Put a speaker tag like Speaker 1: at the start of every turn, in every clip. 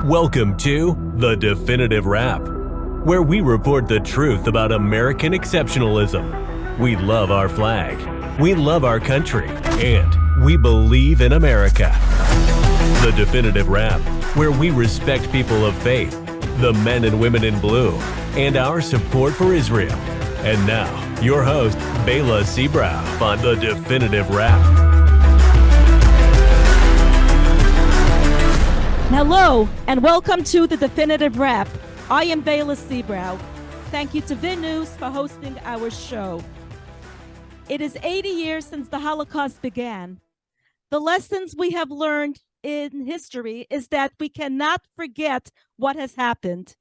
Speaker 1: Welcome to The Definitive Wrap, where we report the truth about American exceptionalism. We love our flag, we love our country, and we believe in America. The Definitive Wrap, where we respect people of faith, the men and women in blue, and our support for Israel. And now, your host, Bela Seabrow, on The Definitive Wrap.
Speaker 2: Hello, and welcome to The Definitive Wrap. I am Bela Seabrow. Thank you to VIN News for hosting our show. It is 80 years since the Holocaust began. The lessons we have learned in history is that we cannot forget what has happened.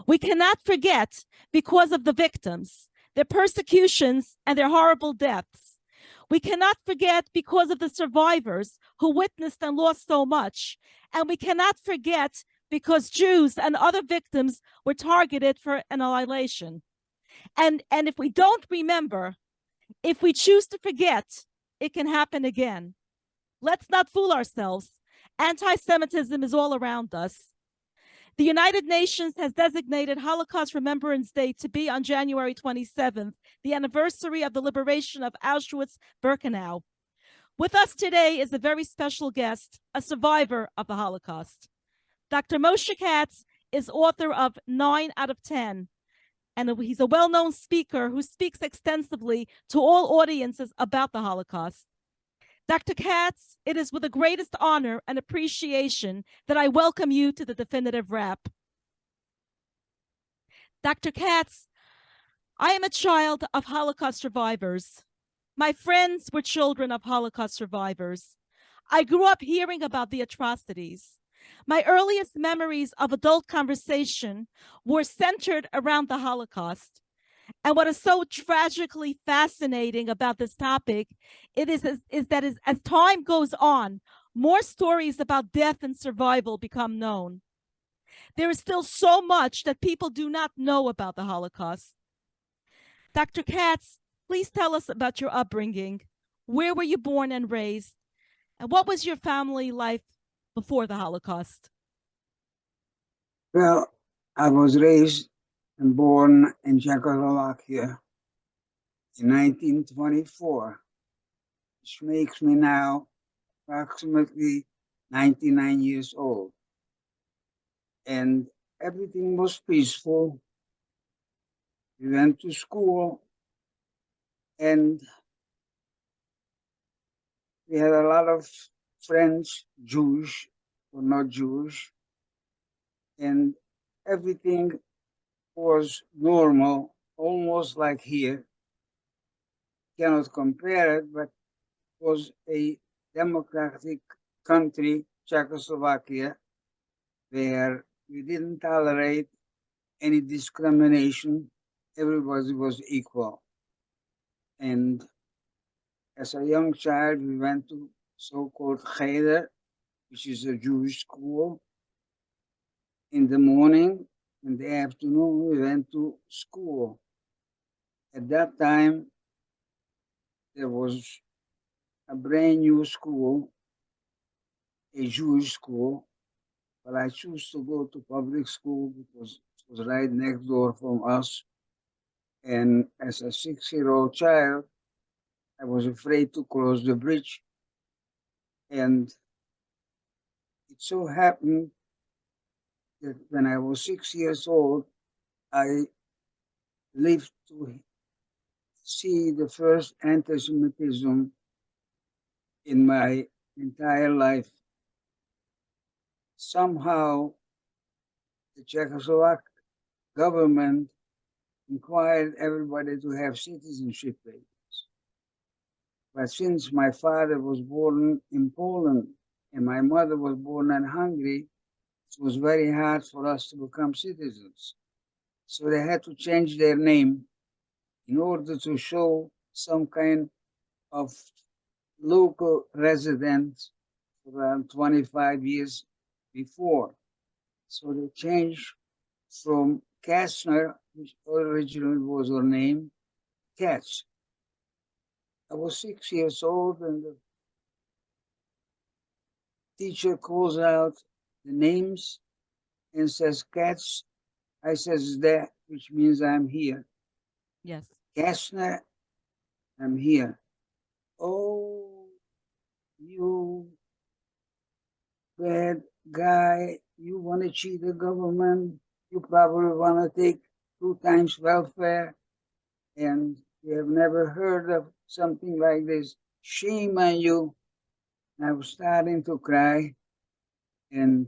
Speaker 2: We cannot forget because of the victims, their persecutions, and their horrible deaths. We cannot forget because of the survivors who witnessed and lost so much. And we cannot forget because Jews and other victims were targeted for annihilation. And if we don't remember, if we choose to forget, it can happen again. Let's not fool ourselves. Anti-Semitism is all around us. The United Nations has designated Holocaust Remembrance Day to be on January 27th, the anniversary of the liberation of Auschwitz-Birkenau. With us today is a very special guest, a survivor of the Holocaust. Dr. Moshe Katz is author of 9 out of 10, and he's a well-known speaker who speaks extensively to all audiences about the Holocaust. Dr. Katz, it is with the greatest honor and appreciation that I welcome you to the Definitive Wrap. Dr. Katz, I am a child of Holocaust survivors. My friends were children of Holocaust survivors. I grew up hearing about the atrocities. My earliest memories of adult conversation were centered around the Holocaust. And what is so tragically fascinating about this topic is that as time goes on, more stories about death and survival become known. There is still so much that people do not know about the Holocaust. Dr. Katz, please tell us about your upbringing. Where were you born and raised? And what was your family life before the Holocaust?
Speaker 3: Well, I was raised and born in Czechoslovakia in 1924, which makes me now approximately 99 years old. And everything was peaceful. We went to school, and we had a lot of friends, Jewish or not Jewish, and everything was normal, almost like here. Cannot compare it, but it was a democratic country, Czechoslovakia, where we didn't tolerate any discrimination. Everybody was equal. And as a young child, we went to so-called cheder, which is a Jewish school. In the morning, in the afternoon, we went to school. At that time, there was a brand new school, a Jewish school, but I chose to go to public school because it was right next door from us. And as a 6-year-old child, I was afraid to cross the bridge. And it so happened that when I was 6 years old, I lived to see the first anti-Semitism in my entire life. Somehow, the Czechoslovak government required everybody to have citizenship papers. But since my father was born in Poland and my mother was born in Hungary, it was very hard for us to become citizens. So they had to change their name in order to show some kind of local residence around 25 years before. So they changed from Kastner, which originally was her name, Katz. I was 6 years old, and the teacher calls out the names and says, Katz. I says, there, which means I'm here.
Speaker 2: Yes.
Speaker 3: Kastner, I'm here. Oh, you bad guy, you want to cheat the government. You probably want to take 2 times welfare, and you have never heard of something like this. Shame on you. I was starting to cry, and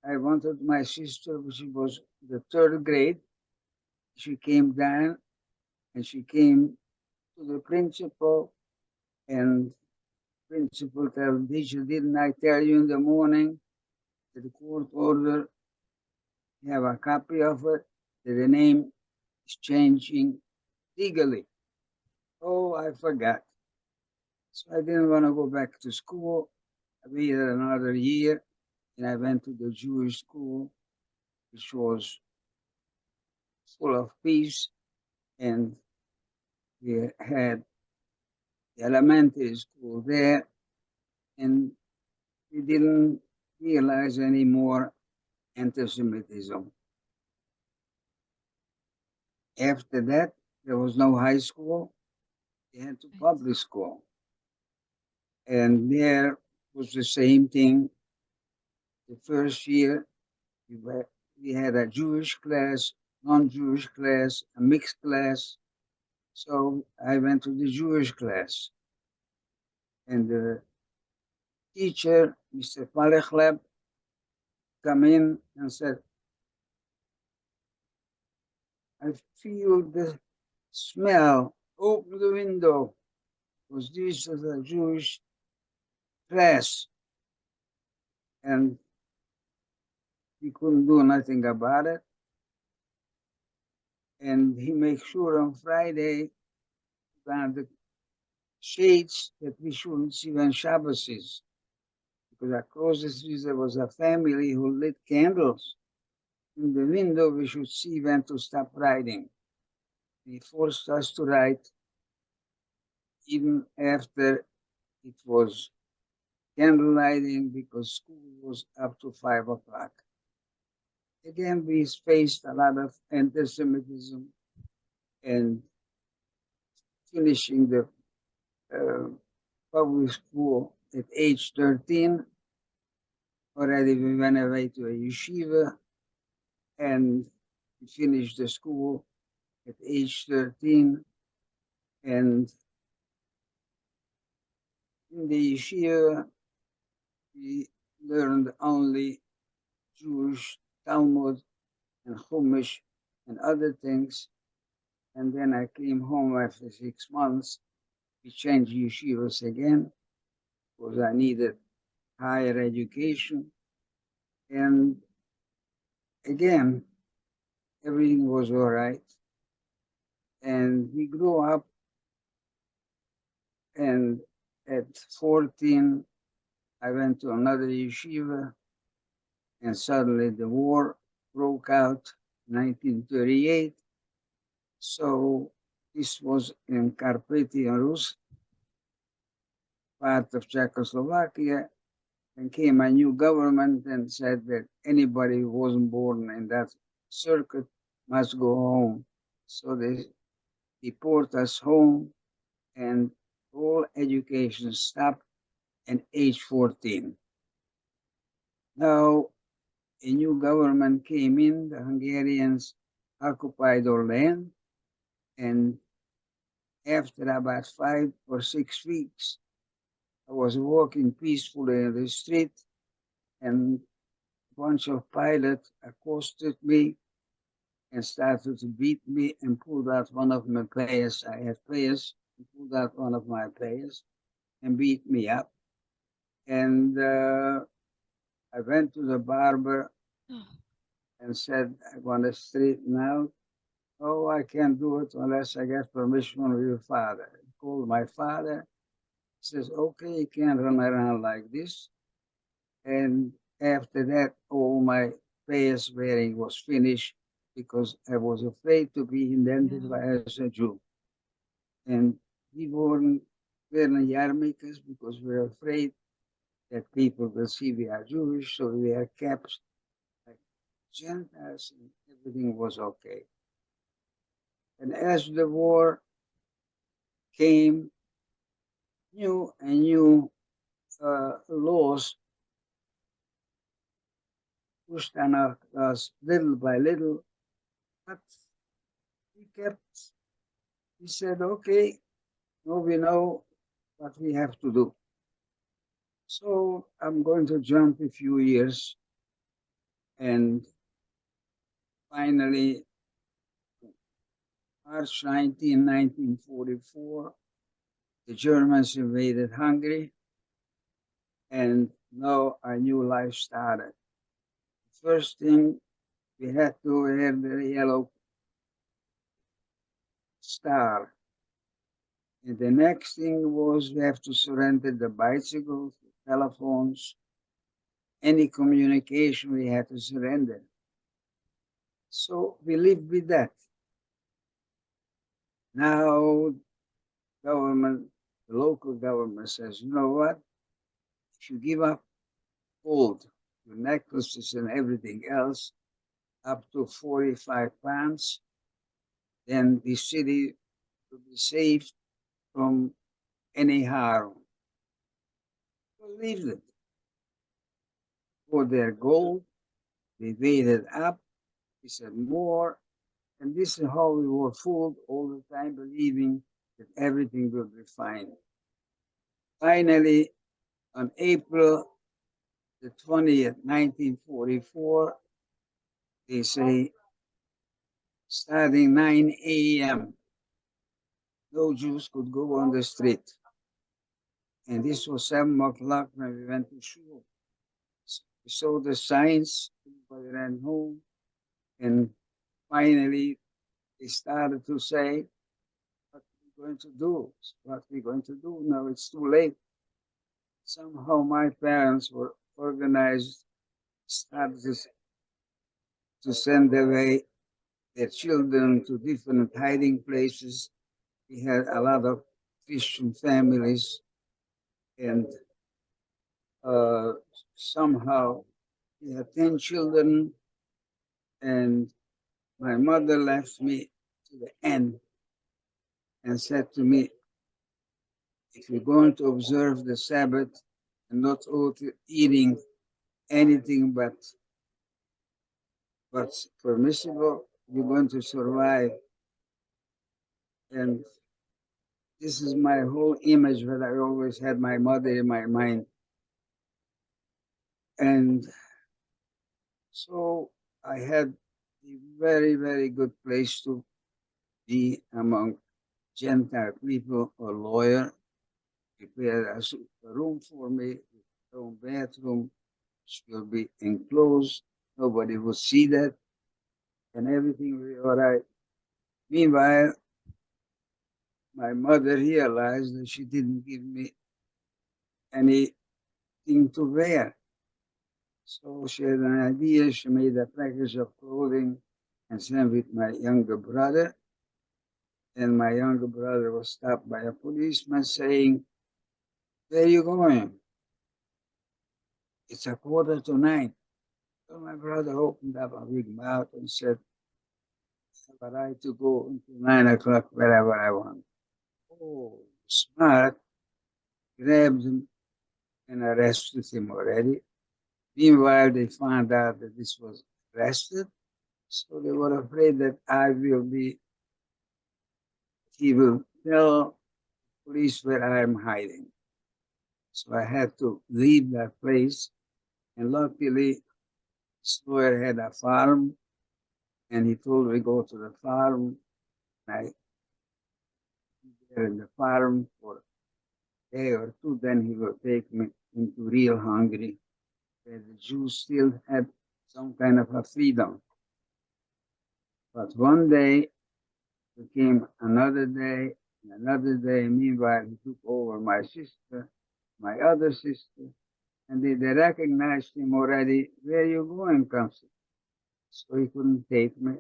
Speaker 3: I wanted my sister, she was the third grade. She came down and she came to the principal, and principal told teacher, didn't I tell you in the morning that the court order, you have a copy of it, that the name is changing legally. Oh, I forgot. So I didn't want to go back to school. I waited another year, and I went to the Jewish school, which was full of peace, and we had the elementary school there, and we didn't realize any more anti-Semitism. After that, there was no high school. We had to public school. And there was the same thing. The first year, we had a Jewish class, non-Jewish class, a mixed class. So I went to the Jewish class. And the teacher, Mr. Palechleb, come in and said, I feel the smell. Open the window. Because this is a Jewish class. And we couldn't do nothing about it. And he makes sure on Friday that the shades that we shouldn't see when Shabbos is. Because across the street there was a family who lit candles in the window. We should see when to stop writing. He forced us to write even after it was candle lighting because school was up to 5 o'clock. Again, we faced a lot of anti-Semitism, and finishing the public school at age 13. Already we went away to a yeshiva, and we finished the school at age 13. And in the yeshiva, we learned only Jewish Talmud and Chumash and other things. And then I came home after 6 months. We changed yeshivas again because I needed higher education. And again, everything was all right. And we grew up, and at 14, I went to another yeshiva, and suddenly the war broke out, 1938. So this was in Carpathian Rus, part of Czechoslovakia, and came a new government and said that anybody who wasn't born in that circuit must go home. So they deport us home, and all education stopped at age 14. Now, a new government came in, the Hungarians occupied our land, and after about 5 or 6 weeks, I was walking peacefully in the street, and a bunch of pilots accosted me and started to beat me and pulled out one of my players. I had players, and pulled out one of my players and beat me up. And I went to the barber and said, I want to straighten out. Oh, I can't do it unless I get permission from your father. I called my father. He says, okay, you can't run around like this. And after that, all my payas wearing was finished because I was afraid to be identified as a Jew. And we weren't wearing yarmulkes because we were afraid that people will see we are Jewish, so we are caps, like Gentiles, and everything was okay. And as the war came, new and new laws pushed on us little by little, but we kept, we said, okay, now we know what we have to do. So I'm going to jump a few years, and finally, March 19, 1944, the Germans invaded Hungary, and now a new life started. First thing, we had to wear the yellow star. And the next thing was we have to surrender the bicycles, the telephones, any communication we had to surrender. So we lived with that. Now government, the local government says, you know what? If you give up gold, your necklaces and everything else, up to 45 pounds, then the city will be saved from any harm. Believed it. For their gold, they waited up, he said more, and this is how we were fooled all the time, believing that everything will be fine. Finally, on April the 20th, 1944, they say, starting 9 a.m., no Jews could go on the street. And this was 7 o'clock when we went to shul. So we saw the signs, everybody ran home, and finally they started to say, what are we going to do? What are we going to do? Now it's too late. Somehow my parents were organized, started to send away their children to different hiding places. We had a lot of Christian families, and uh, somehow we had 10 children, and my mother left me to the end and said to me, if you're going to observe the Sabbath and not eating anything but what's permissible, you're going to survive. And this is my whole image that I always had my mother in my mind. And so I had a very, very good place to be among Gentile people, a lawyer. Prepared a room for me, a own bathroom, which will be enclosed. Nobody will see that, and everything will be all right. Meanwhile, my mother realized that she didn't give me anything to wear. So she had an idea. She made a package of clothing and sent with my younger brother. And my younger brother was stopped by a policeman saying, where are you going? It's 8:45. So my brother opened up a big mouth and said, I have a right to go until 9 o'clock wherever I want. Oh, smart, grabbed him and arrested him already. Meanwhile, they found out that this was arrested. So they were afraid that he will tell police where I am hiding. So I had to leave that place. And luckily, this lawyer had a farm, and he told me go to the farm. And I there in the farm for a day or two, then he will take me into real Hungary, where the Jews still had some kind of a freedom. But one day became another day, and another day. Meanwhile, he took over my sister, my other sister, and they recognized him already. Where are you going, Kamsi? So he couldn't take me.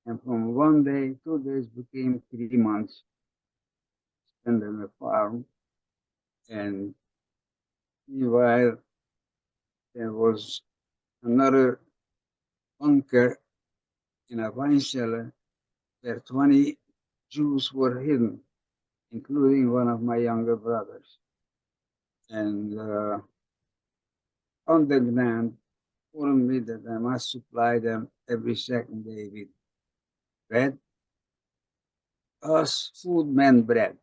Speaker 3: And from one day, 2 days became 3 months spent on the farm. And meanwhile, there was another bunker in a wine cellar where 20 Jews were hidden, including one of my younger brothers. And on the ground, told me that I must supply them every second day with bread. Us food meant bread.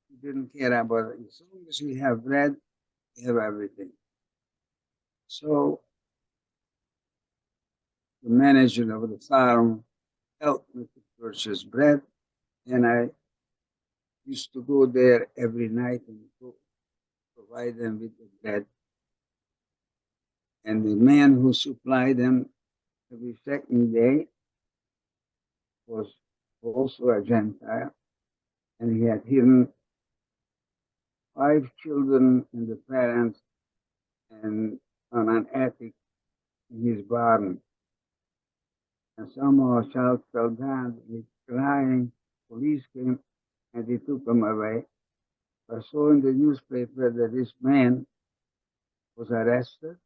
Speaker 3: We didn't care about it. As long as we have bread, we have everything. So the manager of the farm helped me to purchase bread, and I used to go there every night and provide them with the bread. And the man who supplied them every second day was also a Gentile, and he had hidden 5 children and the parents and on an attic in his barn. And somehow a child fell down, he's crying, police came and they took him away. I saw in the newspaper that this man was arrested,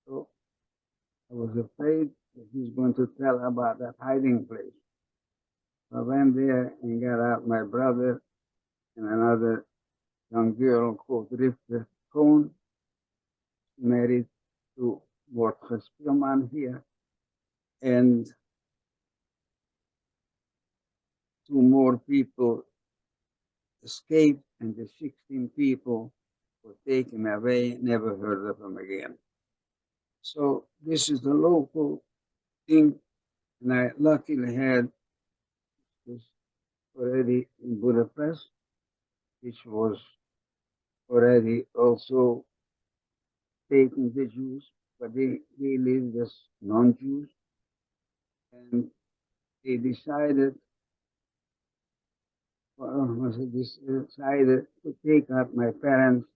Speaker 3: so I was afraid that he's going to tell about that hiding place. So I went there and got out my brother and another young girl called Rivka Cohn, married to Mordechai Spielman here, and 2 more people escaped, and the 16 people were taken away, never heard of them again. So this is the local thing, and I luckily had this already in Budapest, which was already also taking the Jews, but they lived as non-Jews, and they decided decided to take out my parents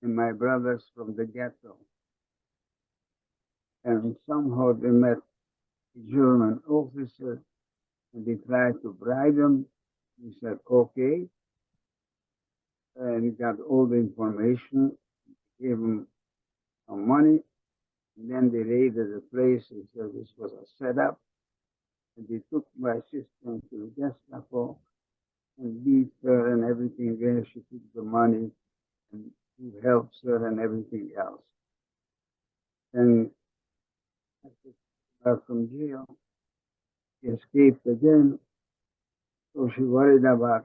Speaker 3: and my brothers from the ghetto. And somehow they met a German officer and they tried to bribe him. He said, okay. And he got all the information, gave him some money, and then they raided the place. He said this was a setup. And they took my sister to the Gestapo and beat her and everything there. She took the money and who helps her and everything else. And after she got from jail, she escaped again. So she worried about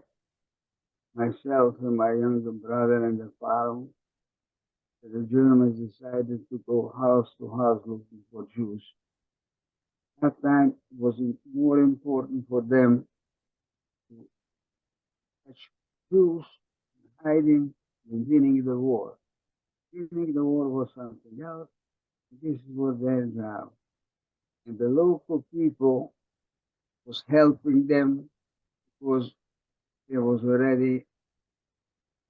Speaker 3: myself and my younger brother and the farm. So the Germans decided to go house to house looking for Jews. That time it was more important for them to catch Jews hiding than winning the war. Winning the war was something else. This was their job. And the local people was helping them because there was already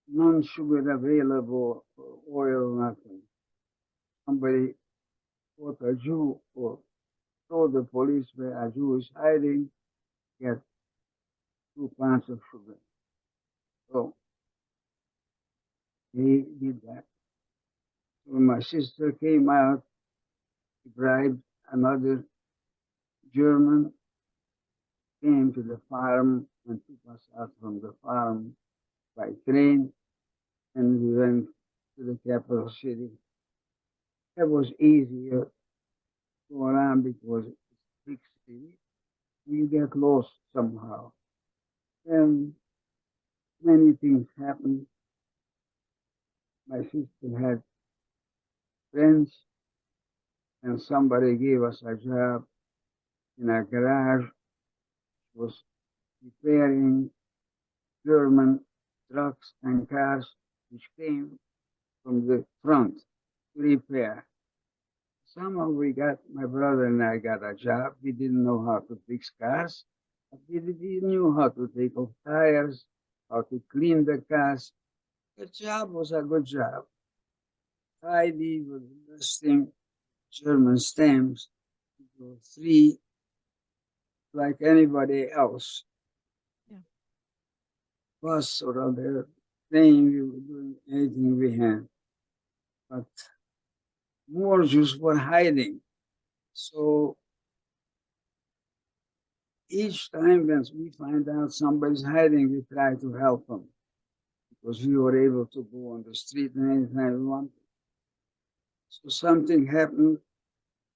Speaker 3: non-sugar available, oil, nothing. Somebody caught a Jew or told the police where a Jew is hiding, get 2 pounds of sugar. So he did that. So when my sister came out, he bribed another German, came to the farm and took us out from the farm by train, and we went to the capital city. It was easier to go around because it's a big city. You get lost somehow. And many things happened. My sister had friends, and somebody gave us a job in a garage. Was repairing German trucks and cars which came from the front to repair. Somehow my brother and I got a job. We didn't know how to fix cars, but we knew how to take off tires, how to clean the cars. The job was a good job. ID was listing German stamps. It was free like anybody else.
Speaker 2: Yeah.
Speaker 3: Bus or other thing, we were doing anything we had. But more Jews were hiding. So each time when we find out somebody's hiding, we try to help them because we were able to go on the street anytime we wanted. So something happened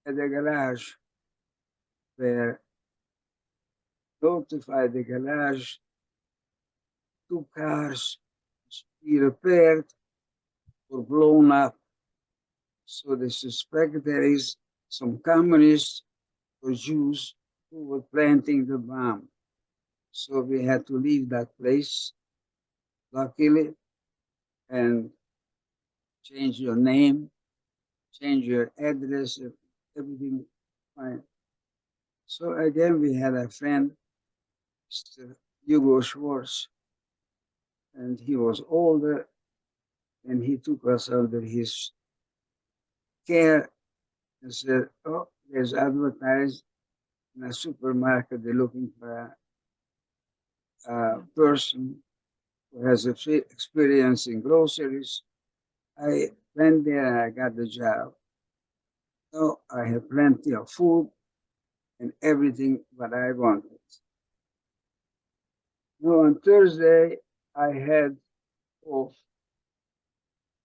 Speaker 3: at the garage where notified the garage, two cars be repaired or blown up. So they suspect there is some communists or Jews who were planting the bomb. So we had to leave that place, luckily, and change your name, change your address, everything fine. So again, we had a friend, Mr. Hugo Schwartz, and he was older, and he took us under his care and said, "Oh, there's advertised in a supermarket. They're looking for a person who has experience in groceries." I went there and I got the job. So I have plenty of food and everything what I wanted. Now on Thursday I had off,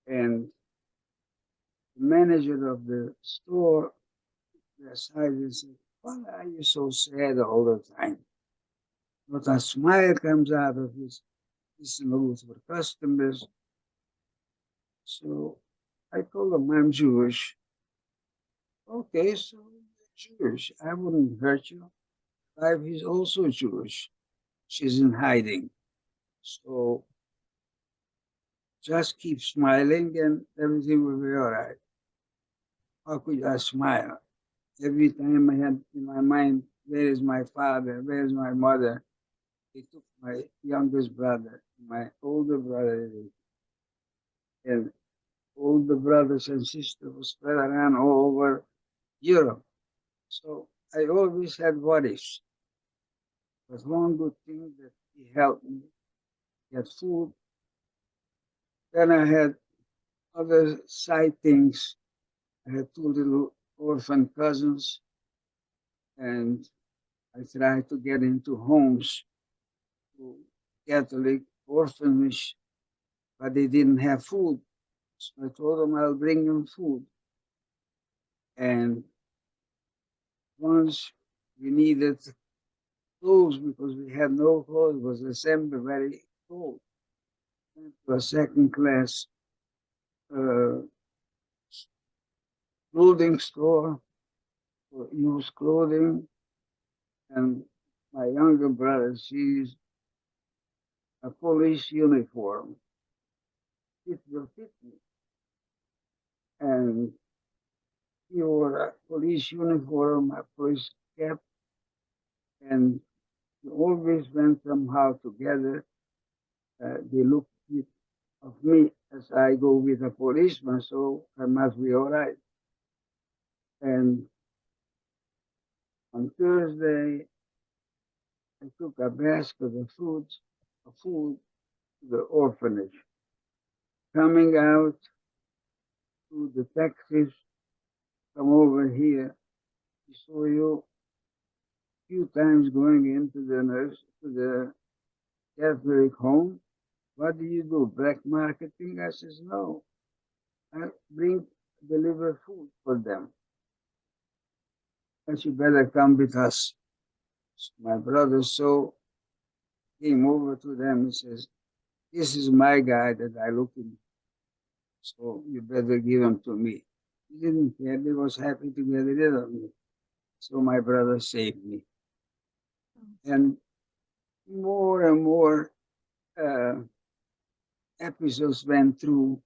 Speaker 3: and the manager of the store decided and said, "Why are you so sad all the time? Not a smile comes out of his mouth for customers." So I told him I'm Jewish. "Okay, so you're Jewish. I wouldn't hurt you. Wife is also Jewish. She's in hiding. So just keep smiling and everything will be all right." How could I smile? Every time I had in my mind, where is my father? Where is my mother? They took my youngest brother, my older brother, and all the brothers and sisters were spread around all over Europe. So I always had worries. But one good thing that he helped me get food. Then I had other side things. I had two little orphan cousins, and I tried to get into homes, to Catholic orphanage, but they didn't have food. So I told them I'll bring them food. And once we needed clothes because we had no clothes, it was December, very cold. Went to a second class uh, clothing store for used clothing, and my younger brother sees a police uniform. It will fit me. And he wore a police uniform, a police cap, and we always went somehow together. They looked of me as I go with a policeman, so I must be all right. And on Thursday, I took a basket of food to the orphanage. Coming out to the taxis, come over here. We saw you a few times going into the Catholic home. What do you do? Black marketing? I says, no. I deliver food for them. And you better come with us. So my brother came over to them and says, this is my guy that I look in. So you better give him to me. He didn't care. He was happy to get rid of me. So my brother saved me. And more and more uh, episodes went through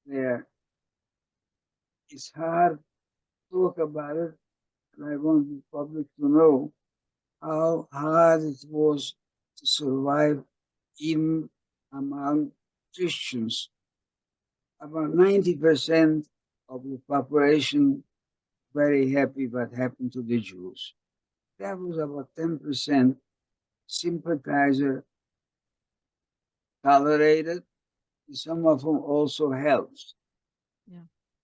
Speaker 3: there. It's hard to talk about it, and I want the public to know how hard it was to survive even among Christians. About 90% of the population very happy what happened to the Jews. There was about 10% sympathizer, tolerated, and some of them also helped.
Speaker 2: Yeah.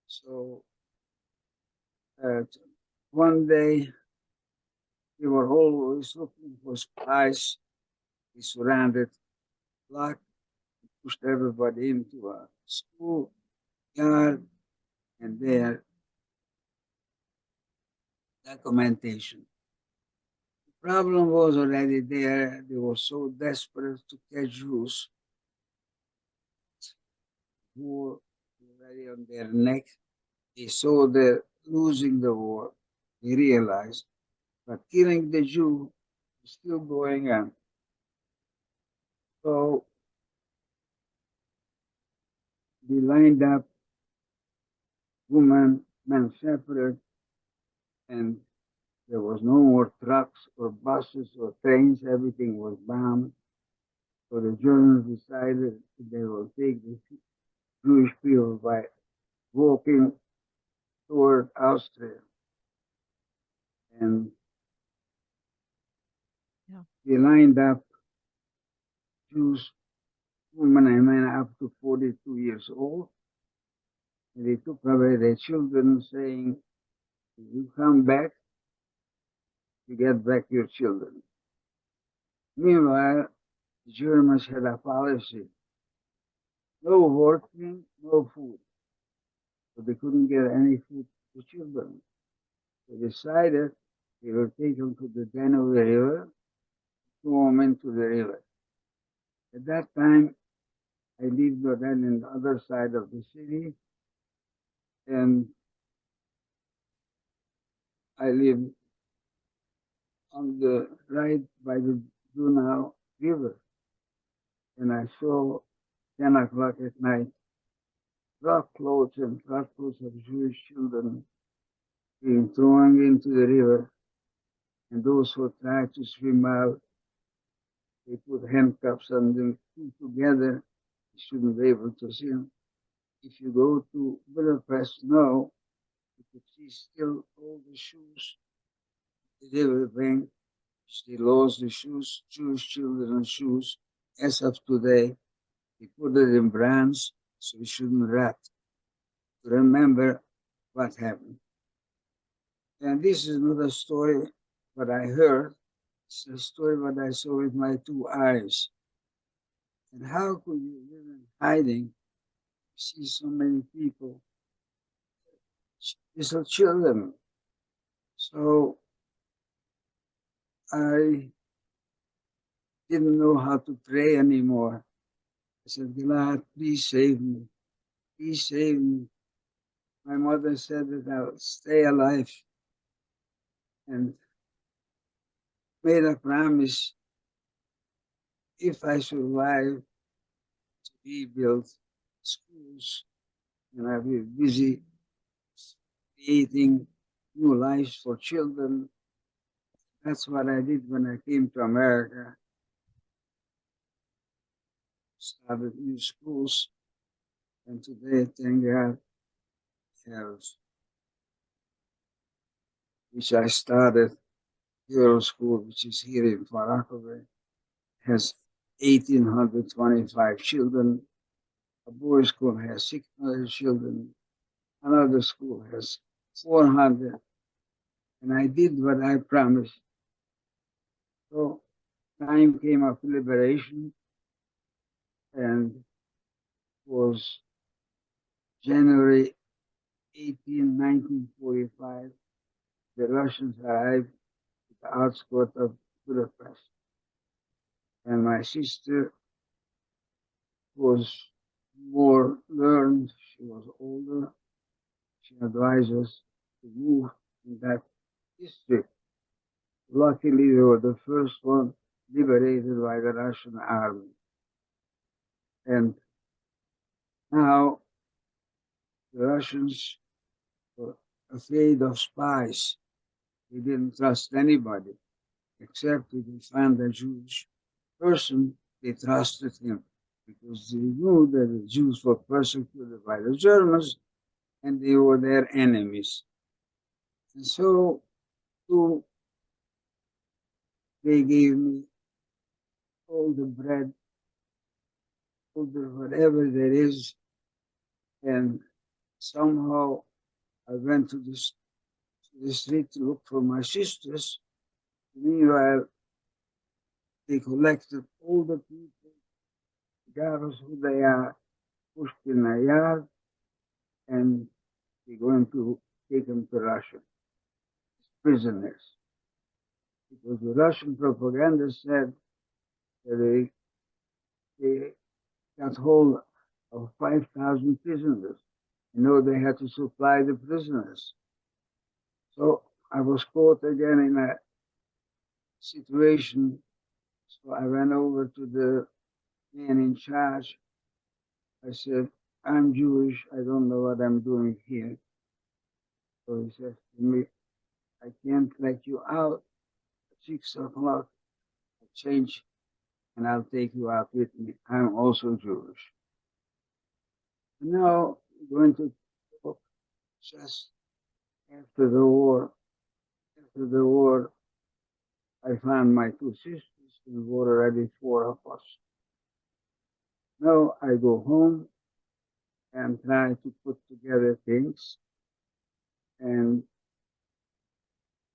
Speaker 3: So uh, One day, they were always looking for spies. They surrounded, locked, pushed everybody into a school yard, and their documentation. The problem was already there. They were so desperate to catch Jews who were already on their neck. They saw they're losing the war. They realized, but killing the Jew is still going on. So they lined up women, men separate, and there was no more trucks or buses or trains. Everything was bombed. So the Germans decided they will take the Jewish people by walking toward Austria. And
Speaker 2: Yeah.
Speaker 3: they lined up Jews, women and men up to 42 years old. And they took away their children, saying, if you come back, you get back your children. Meanwhile, the Germans had a policy, no working, no food. So they couldn't get any food for children. They decided they will take them to the Danube River, throw them into the river. At that time, I lived then in the other side of the city, and I lived on the right by the Donau River. And I saw 10 o'clock at night truckloads and truckloads of Jewish children being thrown into the river. And those who tried to swim out, they put handcuffs on them two together. They shouldn't be able to swim. If you go to Budapest now, you could see still all the shoes, the riverbank. They lost the shoes, Jewish children's shoes. As of today, they put it in bronze, so you shouldn't rot. To remember what happened. And this is not a story what I heard. It's a story what I saw with my two eyes. And how could you live in hiding, see so many people, little children? So I didn't know how to pray anymore. I said, God, please save me. Please save me. My mother said that I'll stay alive and made a promise if I survive to rebuild schools and I'll be busy creating new lives for children. That's what I did when I came to America. Started new schools, and today, thank God, have, which I started, girls' school, which is here in Far Rockaway, has 1,825 children. A boys' school has 600 children. Another school has 400. And I did what I promised. So time came of liberation, and was January 18, 1945. The Russians arrived at the outskirts of Budapest. And my sister was more learned, she was older, she advised us to move in that district. Luckily, they were the first one liberated by the Russian army. And now the Russians were afraid of spies. They didn't trust anybody except if they found a Jewish person, they trusted him because they knew that the Jews were persecuted by the Germans and they were their enemies. And so too, they gave me all the bread, all the whatever there is, and somehow I went to the street to look for my sisters. Meanwhile, they collected all the people, regardless who they are, pushed in a yard, and they're going to take them to Russia as prisoners. Because the Russian propaganda said that they got hold of 5,000 prisoners. You know, they had to supply the prisoners. So I was caught again in a situation. So I went over to the man in charge. I said, I'm Jewish. I don't know what I'm doing here. So he says to me, I can't let you out at 6 o'clock. I change and I'll take you out with me. I'm also Jewish. And now we're going to talk just after the war. After the war, I found my two sisters. There were already four of us. Now I go home and try to put together things. And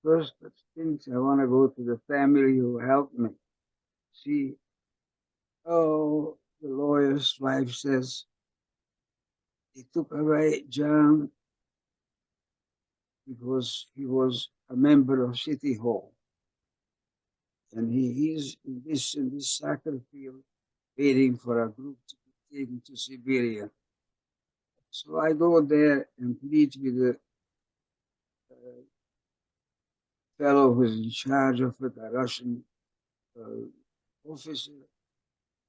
Speaker 3: first things, I want to go to the family who helped me. See, oh, the lawyer's wife says, they took away John because he was a member of City Hall. And he is in this soccer field waiting for a group to be taken to Siberia. So I go there and plead with the fellow who's in charge of it, a Russian officer.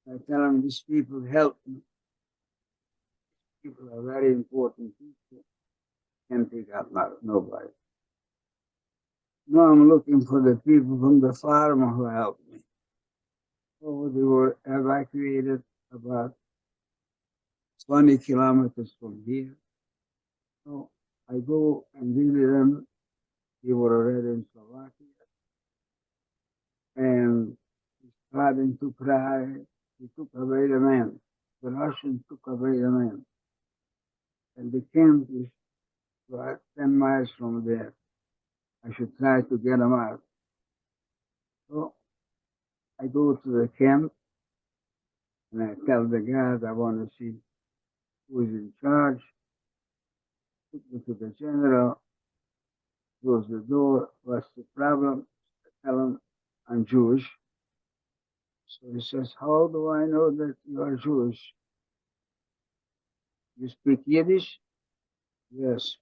Speaker 3: I tell him these people help me. People are very important people. Can't take out nobody. Now I'm looking for the people from the farm who helped me. Oh, they were evacuated about 20 kilometers from here. So I go and visit them. They were already in Slovakia. And starting to cry, they took away the men. The Russians took away the men. And the camp is about 10 miles from there. I should try to get them out. So I go to the camp and I tell the guard I want to see who is in charge. Took me to the general, close the door. What's the problem? I tell him I'm Jewish. So he says, how do I know that you are Jewish? You speak Yiddish? Yes.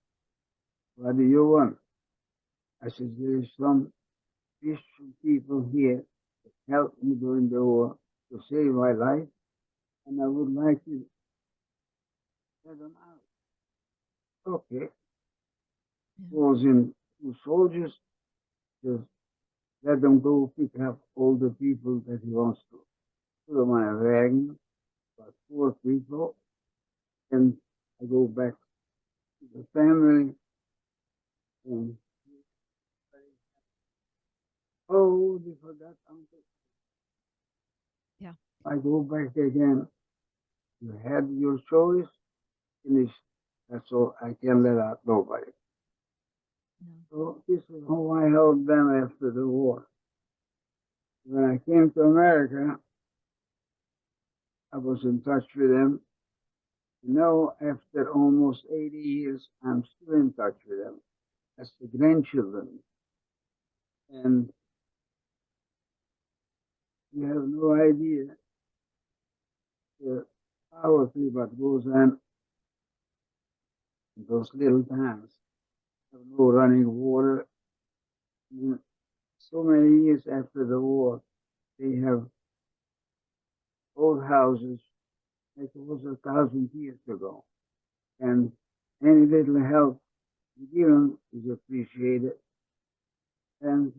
Speaker 3: What do you want? I said, there is some Christian people here that helped me during the war to save my life, and I would like you to let them out. Okay. Calls in two soldiers, just let them go pick up all the people that he wants to. Put them on a wagon, about 4 people, and I go back to the family, and oh, they forgot uncle.
Speaker 2: Yeah.
Speaker 3: I go back again. You had your choice, finished. That's all. I can't let out nobody.
Speaker 2: No.
Speaker 3: So this is how I helped them after the war. When I came to America, I was in touch with them. You know, after almost 80 years, I'm still in touch with them. That's the grandchildren. And you have no idea the poverty what goes on in those little towns. No running water. So many years after the war, they have old houses like it was 1,000 years ago. And any little help you give them is appreciated. And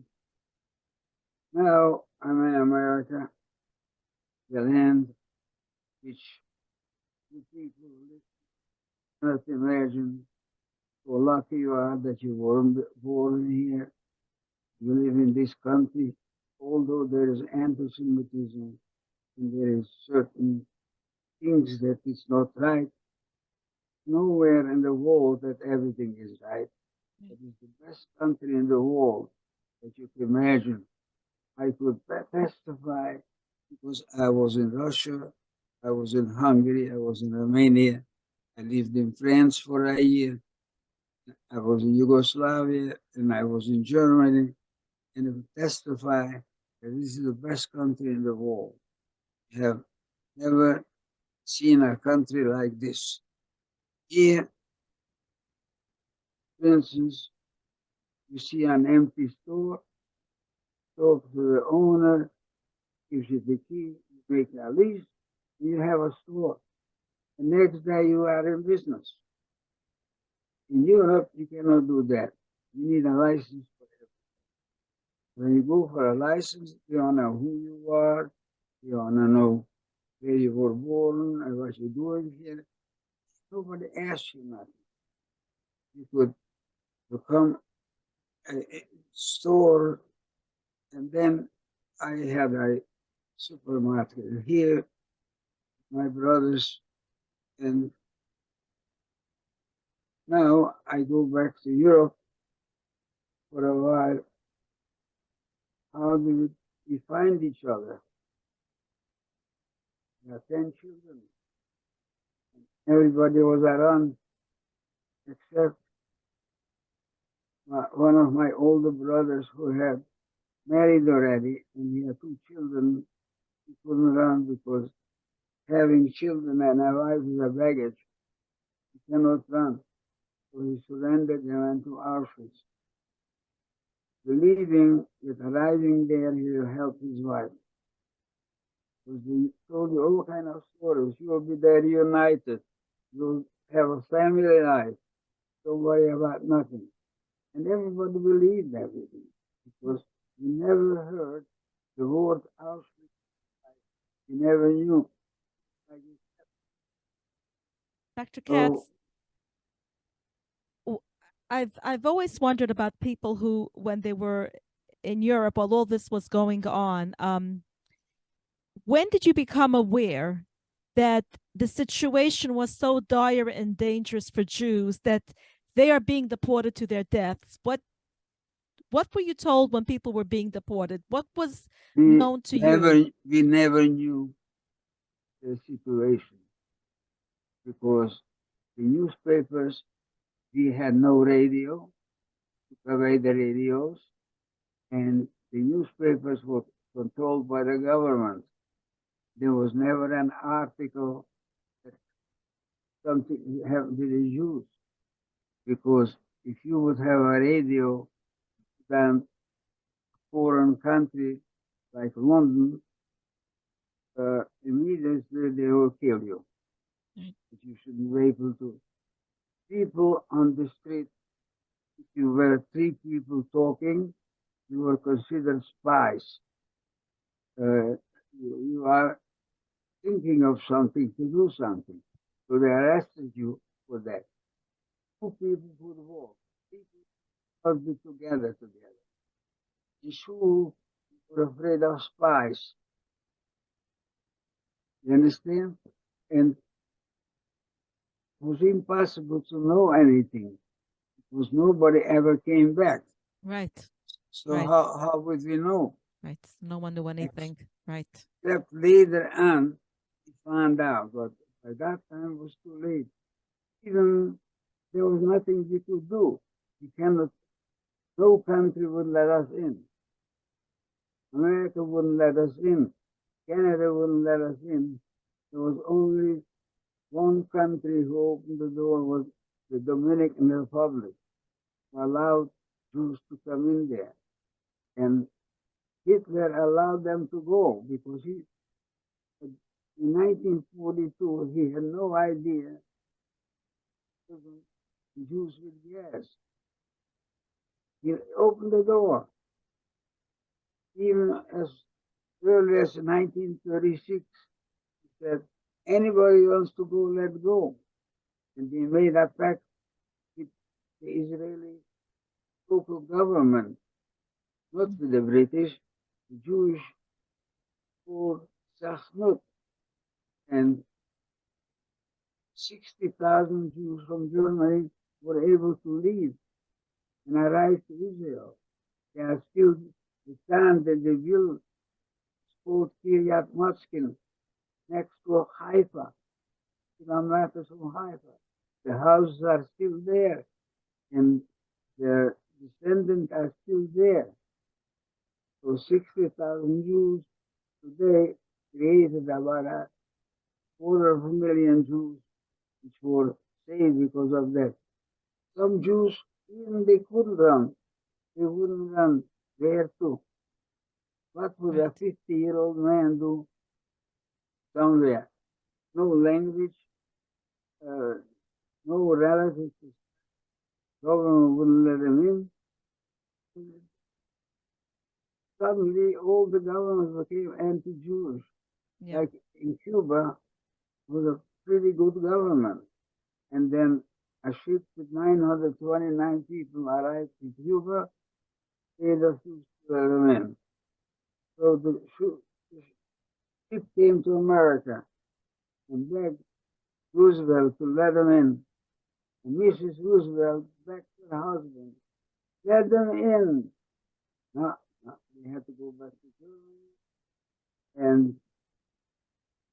Speaker 3: now I'm in America, the land which the people cannot imagine how lucky you are that you were born here. You live in this country, although there is anti-Semitism and there is certain things that is not right. Nowhere in the world that everything is right. It is the best country in the world that you can imagine. I could testify because I was in Russia, I was in Hungary, I was in Romania, I lived in France for a year, I was in Yugoslavia, and I was in Germany, and I could testify that this is the best country in the world. I have never seen a country like this. Here, for instance, you see an empty store, talk to the owner, gives you the key, you make a lease, you have a store. The next day you are in business. In Europe, you cannot do that. You need a license for it. When you go for a license, you want to know who you are, you want to know where you were born and what you're doing here. Nobody asks you nothing. You could become a store, and then I had a supermarket here, my brothers, and now I go back to Europe for a while. How do we find each other? We have 10 children. Everybody was around except one of my older brothers who had married already, and he had 2 children. He couldn't run because having children and a wife is a baggage. He cannot run. So he surrendered and went to Auschwitz. Believing that arriving there he will help his wife. Because he told you all kind of stories. You will be there united. You'll have a family life. Don't worry about nothing. And everybody believed everything because you never heard the word Auschwitz. You never knew.
Speaker 2: Dr.
Speaker 3: So
Speaker 2: Katz, I've always wondered about people who, when they were in Europe, while all this was going on, when did you become aware that the situation was so dire and dangerous for Jews that they are being deported to their deaths? What were you told when people were being deported? What was
Speaker 3: we
Speaker 2: known to you?
Speaker 3: we never knew the situation because the newspapers, we had no radio, took away the radios, and the newspapers were controlled by the government. There was never an article that something happened to the Jews because if you would have a radio then a foreign country like London, immediately they will kill you. But you shouldn't be able to. People on the street, if you were 3 people talking, you were considered spies. You are thinking of something to do something. So they arrested you for that. 2 people would walk. People must be together. In school, you were afraid of spies. You understand? And it was impossible to know anything because nobody ever came back.
Speaker 2: Right.
Speaker 3: So
Speaker 2: Right.
Speaker 3: how would we know?
Speaker 2: Right. No one knew anything. Right.
Speaker 3: Except later on, we found out, but by that time it was too late. Even there was nothing we could do. We cannot, no country would let us in. America wouldn't let us in. Canada wouldn't let us in. There was only one country who opened the door was the Dominican Republic, who allowed Jews to come in there. And Hitler allowed them to go because in 1942, he had no idea the Jews with gas. He opened the door. Even as early as 1936, he said, anybody wants to go, let go. And he made a pact with the Israeli local government, not with the British, the Jewish for Sachnut. And 60,000 Jews from Germany were able to leave When I arrived to Israel, they are still the town that they built is called Kiryat Motzkin, next to Haifa, kilometers from Haifa. The houses are still there, and the descendants are still there. So 60,000 Jews today created about a quarter of a million Jews, which were saved because of that. Some Jews, even they couldn't run, they wouldn't run there too. What would a
Speaker 2: Right.
Speaker 3: 50-year-old man do somewhere? No language, uh, no relatives, government wouldn't let him in. Suddenly, all the governments became anti-Jewish.
Speaker 2: Yeah.
Speaker 3: Like in Cuba, was a pretty good government. And then a ship with 929 people arrived in Cuba, they refused to let them in. So the ship came to America and begged Roosevelt to let them in. And Mrs. Roosevelt begged her husband, let them in. No, no, they had to go back to Germany. And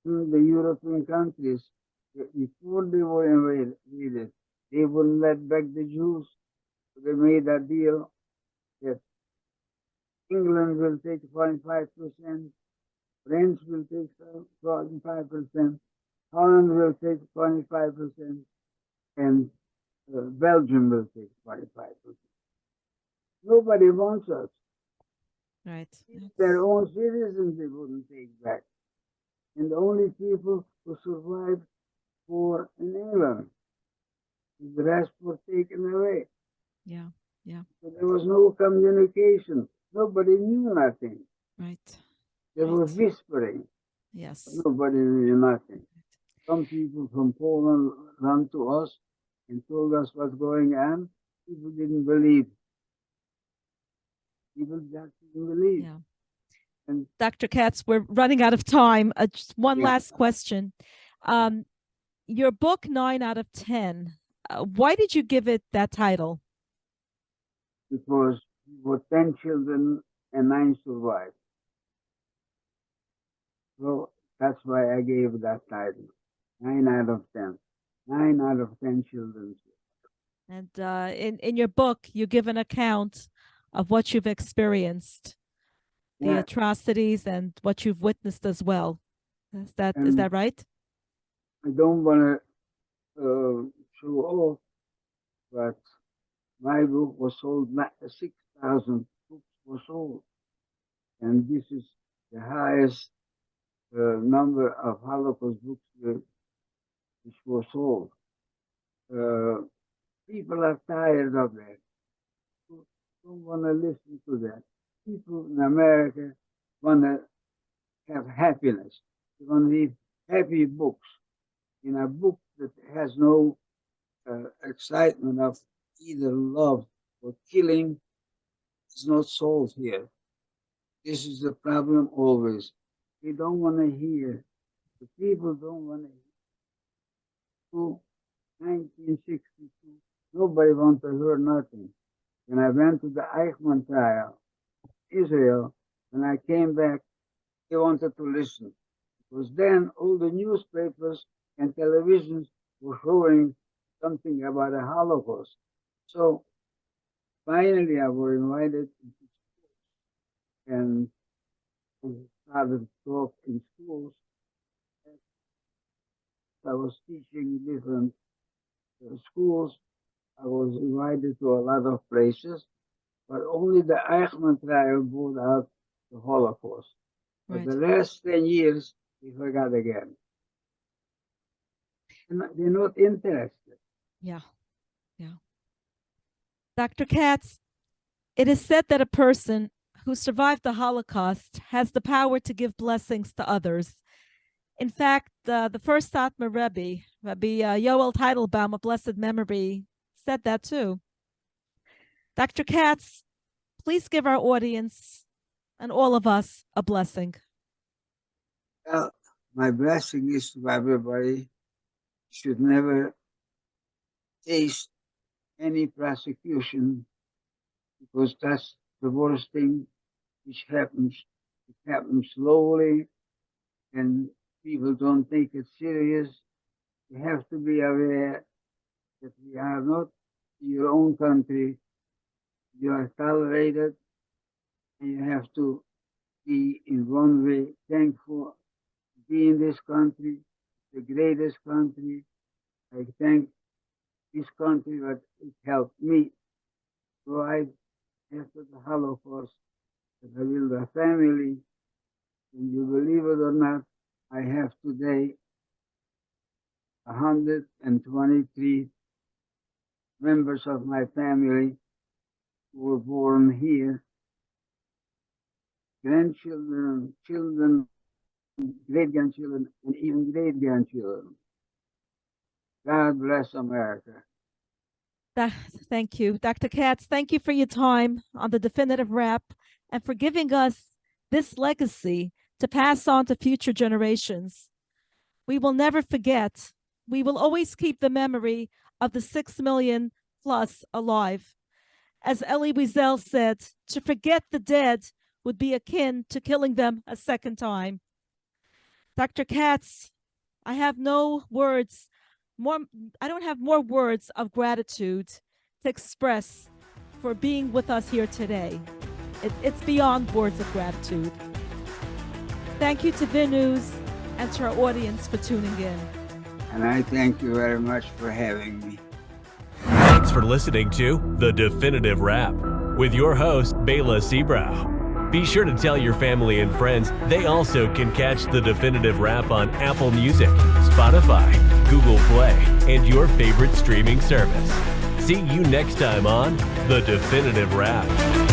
Speaker 3: in the European countries, before they were invaded, they wouldn't let back the Jews. So they made a deal that England will take 25%, France will take 25%, Holland will take 25%, and Belgium will take 25%. Nobody wants us.
Speaker 2: Right.
Speaker 3: Their own citizens they wouldn't take back. And the only people who survived were in England. The rest were taken away.
Speaker 2: Yeah. Yeah.
Speaker 3: So there was no communication. Nobody knew nothing.
Speaker 2: Right.
Speaker 3: They were
Speaker 2: Right.
Speaker 3: whispering.
Speaker 2: Yes.
Speaker 3: Nobody knew nothing. Some people from Poland ran to us and told us what's going on. People didn't believe. People just didn't believe.
Speaker 2: Yeah.
Speaker 3: And
Speaker 2: Dr. Katz, we're running out of time. Just one
Speaker 3: yeah,
Speaker 2: last question. Um, your book, 9 out of 10, why did you give it that title?
Speaker 3: because we were 10 children and 9 survived. So that's why I gave that title. 9 out of 10. 9 out of 10 children.
Speaker 2: And in your book, you give an account of what you've experienced, the
Speaker 3: Yeah,
Speaker 2: atrocities, and what you've witnessed as well. Is
Speaker 3: and
Speaker 2: that right?
Speaker 3: I don't want to show off, but my book was sold, 6,000 books were sold. And this is the highest number of Holocaust books which were sold. Uh, People are tired of that. People don't want to listen to that. People in America want to have happiness. They want to read happy books. In a book that has no excitement of either love or killing is not solved here. This is the problem always. We don't want to hear. The people don't want to hear. 1962, nobody wanted to hear nothing. When I went to the Eichmann trial, Israel, when I came back, they wanted to listen. Because then all the newspapers and televisions were showing something about the Holocaust. So finally, I was invited and started to talk in schools. I was teaching different schools. I was invited to a lot of places, but only the Eichmann trial brought out the Holocaust. For
Speaker 2: Right.
Speaker 3: the last 10 years, we forgot again. They're not interested.
Speaker 2: Yeah. Yeah. Dr. Katz, it is said that a person who survived the Holocaust has the power to give blessings to others. In fact, the first Satmar Rebbe, Rabbi Yoel Teitelbaum of blessed memory, said that too. Dr. Katz, please give our audience and all of us a blessing.
Speaker 3: Well, my blessing is to everybody should never taste any persecution because that's the worst thing which happens. It happens slowly, and people don't take it serious. You have to be aware that we are not your own country. You are tolerated, and you have to be in one way thankful to be in this country, the greatest country. I thank this country that it helped me thrive after the Holocaust, that I build a family. And you believe it or not, I have today 123 members of my family who were born here, grandchildren, children, great grandchildren, and even great grandchildren. God bless America.
Speaker 2: Thank you, Dr. Katz. Thank you for your time on the Definitive Wrap and for giving us this legacy to pass on to future generations. We will never forget. We will always keep the memory of the 6 million plus alive. As Elie Wiesel said, to forget the dead would be akin to killing them a second time. Dr. Katz, I have no words I don't have more words of gratitude to express for being with us here today. It's beyond words of gratitude. Thank you to VNews and to our audience for tuning in.
Speaker 3: And I thank you very much for having me.
Speaker 1: Thanks for listening to The Definitive Wrap with your host, Bela Seabrow. Be sure to tell your family and friends they also can catch The Definitive Wrap on Apple Music, Spotify, Google Play, and your favorite streaming service. See you next time on The Definitive Wrap.